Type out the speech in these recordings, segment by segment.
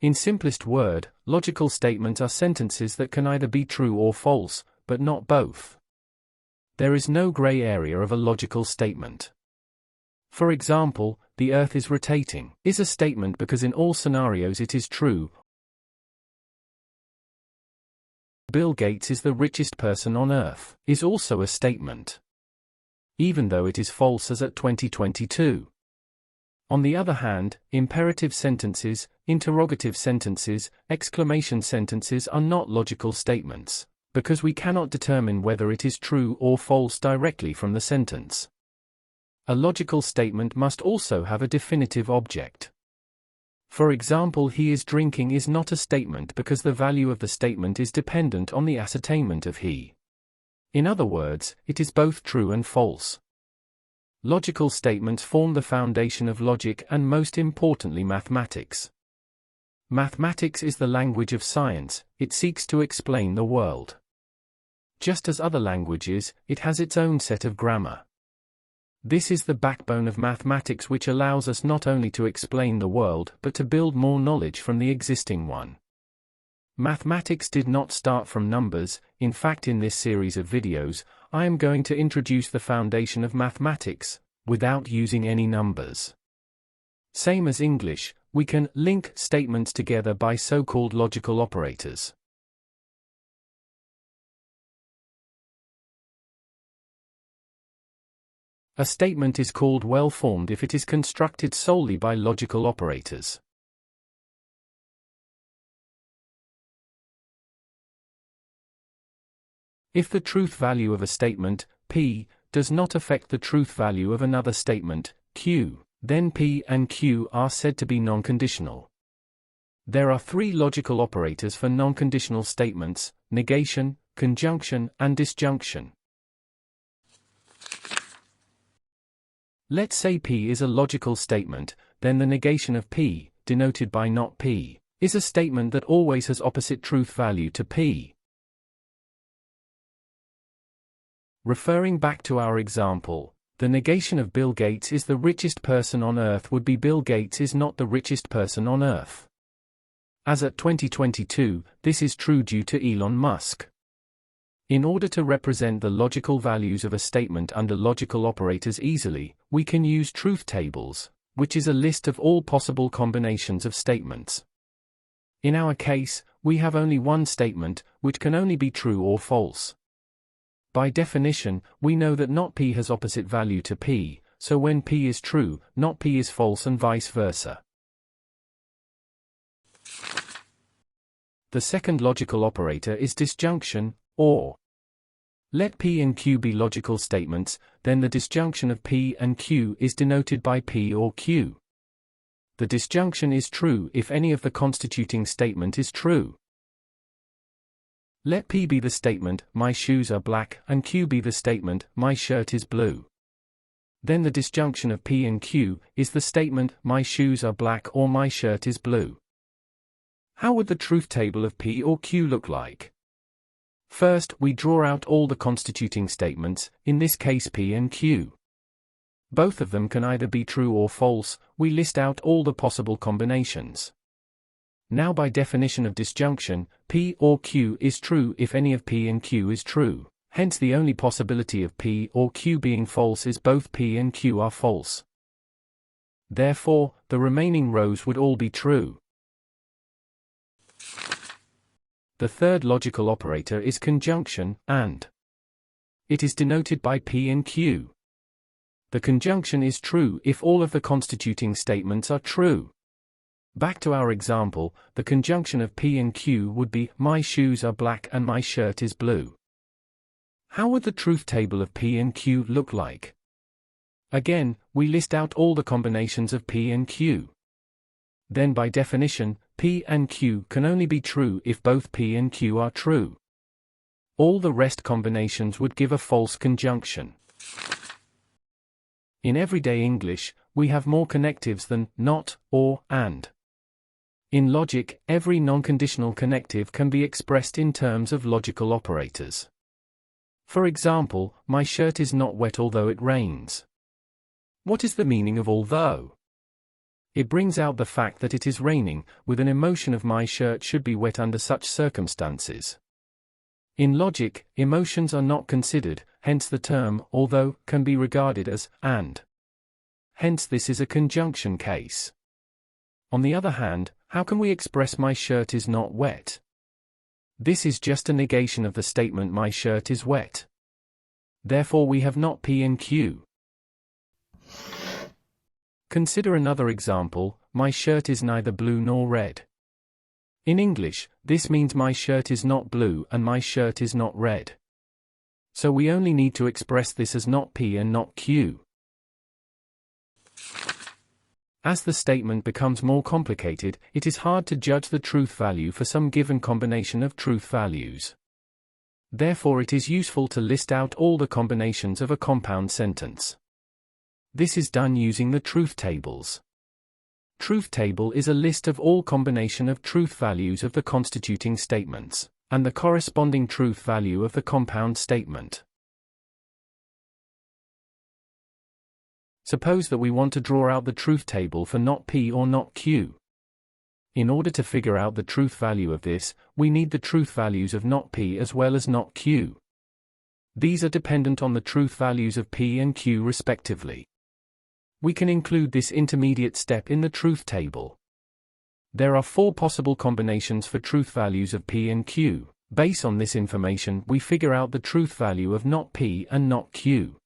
In simplest word, logical statements are sentences that can either be true or false, but not both. There is no gray area of a logical statement. For example, the Earth is rotating, is a statement because in all scenarios it is true. Bill Gates is the richest person on Earth, is also a statement, even though it is false as at 2022. On the other hand, imperative sentences, interrogative sentences, exclamation sentences are not logical statements, because we cannot determine whether it is true or false directly from the sentence. A logical statement must also have a definitive object. For example, he is drinking is not a statement because the value of the statement is dependent on the ascertainment of he. In other words, it is both true and false. Logical statements form the foundation of logic and most importantly mathematics. Mathematics is the language of science, it seeks to explain the world. Just as other languages, it has its own set of grammar. This is the backbone of mathematics which allows us not only to explain the world but to build more knowledge from the existing one. Mathematics did not start from numbers. In fact, in this series of videos, I am going to introduce the foundation of mathematics, without using any numbers. Same as English, we can link statements together by so-called logical operators. A statement is called well-formed if it is constructed solely by logical operators. If the truth value of a statement, P, does not affect the truth value of another statement, Q, then P and Q are said to be non-conditional. There are three logical operators for non-conditional statements: negation, conjunction, and disjunction. Let's say P is a logical statement, then the negation of P, denoted by not P, is a statement that always has opposite truth value to P. Referring back to our example, the negation of Bill Gates is the richest person on Earth would be Bill Gates is not the richest person on Earth. As at 2022, this is true due to Elon Musk. In order to represent the logical values of a statement under logical operators easily, we can use truth tables, which is a list of all possible combinations of statements. In our case, we have only one statement, which can only be true or false. By definition, we know that not P has opposite value to P, so when P is true, not P is false and vice versa. The second logical operator is disjunction, or. Let P and Q be logical statements, then the disjunction of P and Q is denoted by P or Q. The disjunction is true if any of the constituting statement is true. Let P be the statement, my shoes are black, and Q be the statement, my shirt is blue. Then the disjunction of P and Q is the statement, my shoes are black or my shirt is blue. How would the truth table of P or Q look like? First, we draw out all the constituting statements, in this case P and Q. Both of them can either be true or false. We list out all the possible combinations. Now by definition of disjunction, P or Q is true if any of P and Q is true, hence the only possibility of P or Q being false is both P and Q are false. Therefore, the remaining rows would all be true. The third logical operator is conjunction, and. It is denoted by P and Q. The conjunction is true if all of the constituting statements are true. Back to our example, the conjunction of P and Q would be, my shoes are black and my shirt is blue. How would the truth table of P and Q look like? Again, we list out all the combinations of P and Q. Then by definition, P and Q can only be true if both P and Q are true. All the rest combinations would give a false conjunction. In everyday English, we have more connectives than not, or, and. In logic, every non-conditional connective can be expressed in terms of logical operators. For example, my shirt is not wet although it rains. What is the meaning of although? It brings out the fact that it is raining, with an emotion of my shirt should be wet under such circumstances. In logic, emotions are not considered, hence the term, although, can be regarded as, and. Hence this is a conjunction case. On the other hand, how can we express my shirt is not wet? This is just a negation of the statement my shirt is wet. Therefore we have not P and Q. Consider another example, my shirt is neither blue nor red. In English, this means my shirt is not blue and my shirt is not red. So we only need to express this as not P and not Q. As the statement becomes more complicated, it is hard to judge the truth value for some given combination of truth values. Therefore it is useful to list out all the combinations of a compound sentence. This is done using the truth tables. Truth table is a list of all combination of truth values of the constituting statements, and the corresponding truth value of the compound statement. Suppose that we want to draw out the truth table for not P or not Q. In order to figure out the truth value of this, we need the truth values of not P as well as not Q. These are dependent on the truth values of P and Q respectively. We can include this intermediate step in the truth table. There are 4 possible combinations for truth values of P and Q. Based on this information, we figure out the truth value of not P and not Q.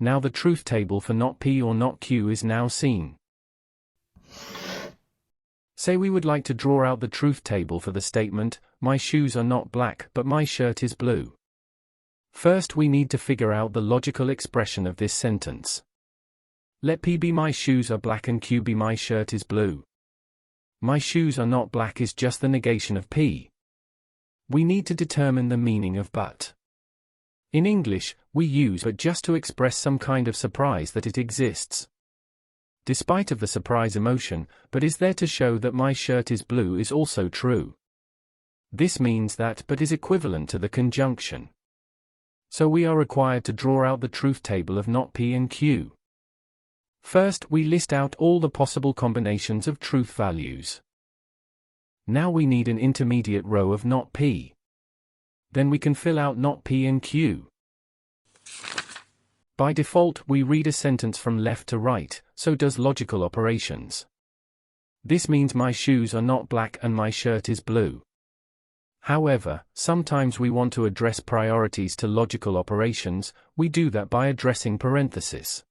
Now the truth table for not P or not Q is now seen. Say we would like to draw out the truth table for the statement, my shoes are not black but my shirt is blue. First we need to figure out the logical expression of this sentence. Let P be my shoes are black and Q be my shirt is blue. My shoes are not black is just the negation of P. We need to determine the meaning of but. In English, we use but just to express some kind of surprise that it exists. Despite of the surprise emotion, but is there to show that my shirt is blue is also true. This means that but is equivalent to the conjunction. So we are required to draw out the truth table of not P and Q. First, we list out all the possible combinations of truth values. Now we need an intermediate row of not P. Then we can fill out not P and Q. By default, we read a sentence from left to right, so does logical operations. This means my shoes are not black and my shirt is blue. However, sometimes we want to address priorities to logical operations, we do that by addressing parenthesis.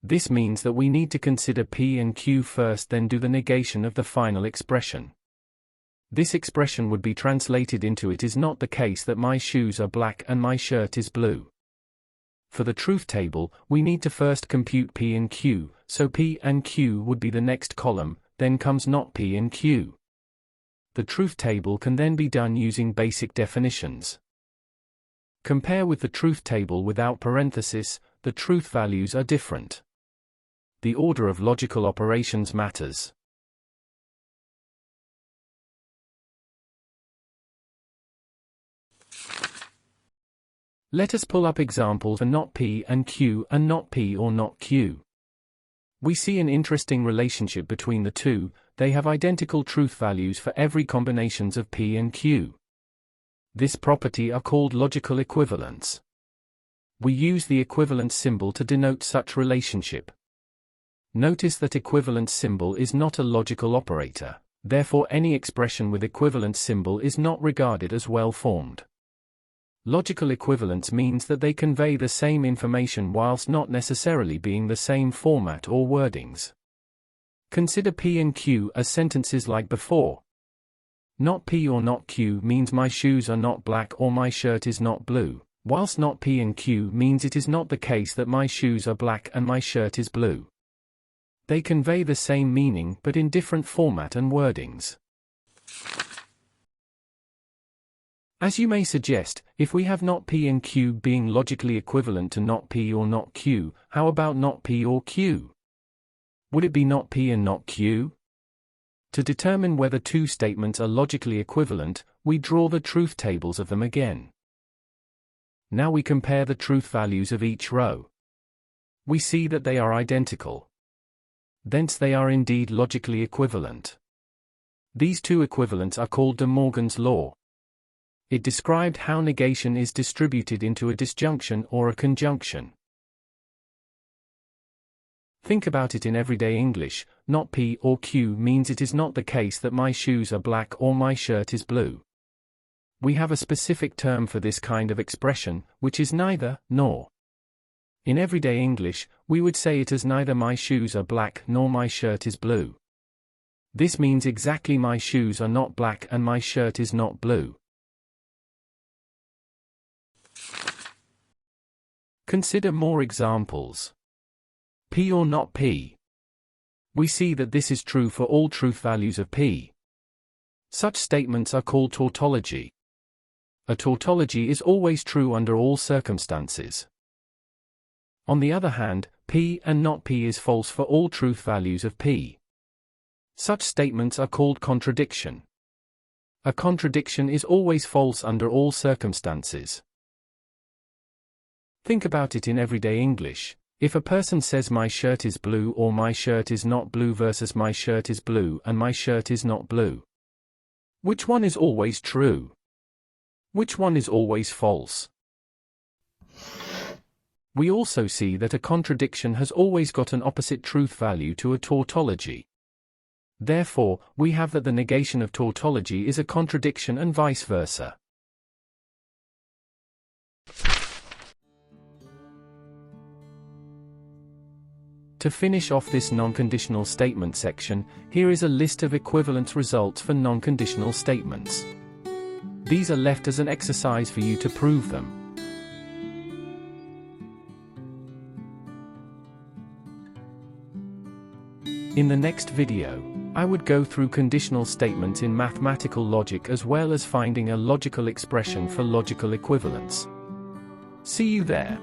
This means that we need to consider P and Q first, then do the negation of the final expression. This expression would be translated into it is not the case that my shoes are black and my shirt is blue. For the truth table, we need to first compute P and Q, so P and Q would be the next column, then comes not P and Q. The truth table can then be done using basic definitions. Compare with the truth table without parenthesis, the truth values are different. The order of logical operations matters. Let us pull up examples for not P and Q and not P or not Q. We see an interesting relationship between the two, they have identical truth values for every combinations of P and Q. This property are called logical equivalence. We use the equivalence symbol to denote such relationship. Notice that equivalence symbol is not a logical operator, therefore any expression with equivalence symbol is not regarded as well-formed. Logical equivalence means that they convey the same information whilst not necessarily being the same format or wordings. Consider P and Q as sentences like before. Not P or not Q means my shoes are not black or my shirt is not blue, whilst not P and Q means it is not the case that my shoes are black and my shirt is blue. They convey the same meaning but in different format and wordings. As you may suggest, if we have not P and Q being logically equivalent to not P or not Q, how about not P or Q? Would it be not P and not Q? To determine whether two statements are logically equivalent, we draw the truth tables of them again. Now we compare the truth values of each row. We see that they are identical. Thence they are indeed logically equivalent. These two equivalents are called De Morgan's law. It described how negation is distributed into a disjunction or a conjunction. Think about it in everyday English. Not P or Q means it is not the case that my shoes are black or my shirt is blue. We have a specific term for this kind of expression, which is neither nor. In everyday English, we would say it as neither my shoes are black nor my shirt is blue. This means exactly my shoes are not black and my shirt is not blue. Consider more examples. P or not P. We see that this is true for all truth values of P. Such statements are called tautology. A tautology is always true under all circumstances. On the other hand, P and not P is false for all truth values of P. Such statements are called contradiction. A contradiction is always false under all circumstances. Think about it in everyday English. If a person says my shirt is blue or my shirt is not blue versus my shirt is blue and my shirt is not blue, which one is always true? Which one is always false? We also see that a contradiction has always got an opposite truth value to a tautology. Therefore, we have that the negation of tautology is a contradiction and vice versa. To finish off this non-conditional statement section, here is a list of equivalence results for non-conditional statements. These are left as an exercise for you to prove them. In the next video, I would go through conditional statements in mathematical logic as well as finding a logical expression for logical equivalence. See you there.